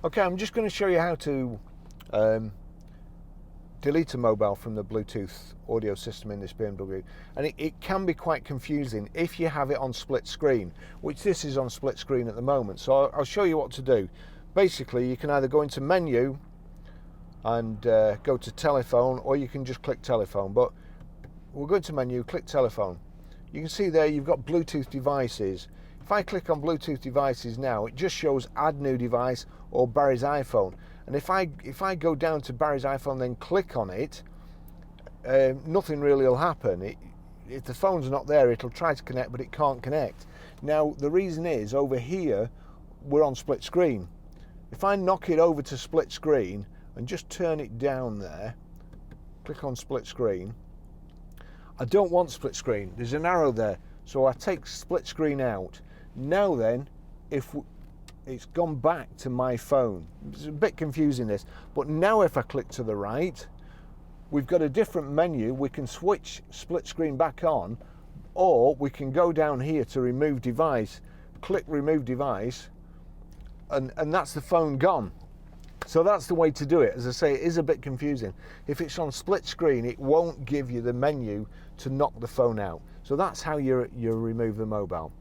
Okay, I'm just going to show you how to delete a mobile from the Bluetooth audio system in this BMW, and it can be quite confusing if you have it on split screen, which this is on split screen at the moment. So I'll show you what to do. Basically, you can either go into menu and go to telephone, or you can just click telephone, but we'll go into menu, click telephone. You can see there you've got Bluetooth devices. If I click on Bluetooth devices now, it just shows add new device or Barry's iPhone. And if I go down to Barry's iPhone, then click on it, nothing really will happen. If the phone's not there, it'll try to connect, but it can't connect. Now, the reason is, over here, we're on split screen. If I knock it over to split screen and just turn it down there, click on split screen. I don't want split screen. There's an arrow there. So I take split screen out. Now then, if it's gone back to my phone. It's a bit confusing this, but now if I click to the right, we've got a different menu. We can switch split screen back on, or we can go down here to remove device, click remove device, and that's the phone gone. So that's the way to do it. As I say, it is a bit confusing. If it's on split screen, it won't give you the menu to knock the phone out. So that's how you remove the mobile.